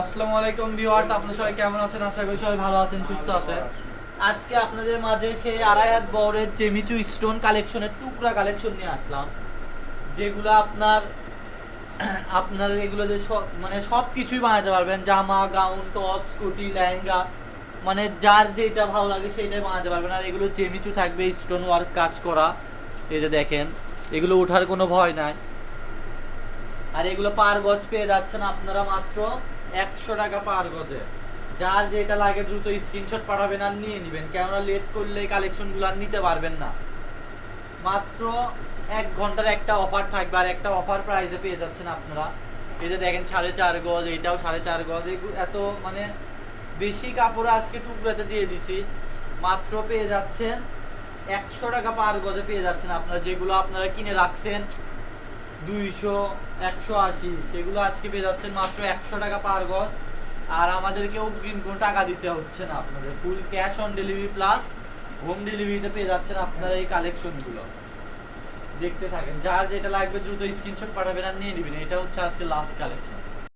আসসালামু আলাইকুম ভিউয়ার্স, আপনারা সবাই কেমন আছেন? আশা করি সবাই ভালো আছেন, সুস্থ আছেন। আজকে আপনাদের মাঝে সেই আড়াই হাত বহরের জেমিচু স্টোন কালেকশনের টুকরা কালেকশন নিয়ে আসলাম, যেগুলো আপনার আপনার এগুলো যে সব মানে সব কিছুই বানাতে পারবেন, জামা, গাউন, টপ, স্কুটি, লেহেঙ্গা, মানে যার যেটা ভালো লাগে সেটাই বানাতে পারবেন। আর এগুলো জেমিচু থাকবে, স্টোন ওয়ার্ক কাজ করা। এই যে দেখেন, এগুলো ওঠার কোনো ভয় নাই। আর এগুলো পার গজ পেয়ে যাচ্ছেন আপনারা মাত্র 100 টাকা পার গজে। যার যেটা লাগে দ্রুত স্ক্রিনশট পাঠাবেন আর নিয়ে নেবেন, কেননা লেট করলে এই কালেকশনগুলো আর নিতে পারবেন না। মাত্র 1 ঘন্টার একটা অফার থাকবে, আর একটা অফার প্রাইসে পেয়ে যাচ্ছেন আপনারা। এই যে দেখেন 4.5 গজ, এটাও 4.5 গজ। এত মানে বেশি কাপড় আজকে টুকরাতে দিয়ে দিছি। মাত্র পেয়ে যাচ্ছেন 100 টাকা পার গজে পেয়ে যাচ্ছেন আপনারা। যেগুলো আপনারা কিনে রাখছেন 200, 180, সেগুলো আজকে পেয়ে যাচ্ছেন মাত্র 100 টাকা পার গজ। আর আমাদেরকেও কোনো টাকা দিতে হচ্ছে না, আপনাদের full cash on delivery plus home ডেলিভারিতে পেয়ে যাচ্ছেন আপনারা এই কালেকশনগুলো। দেখতে থাকেন, যার যেটা লাগবে দ্রুত স্ক্রিনশট পাঠাবেন আর নিয়ে নেবেন। এটা হচ্ছে আজকে লাস্ট কালেকশন।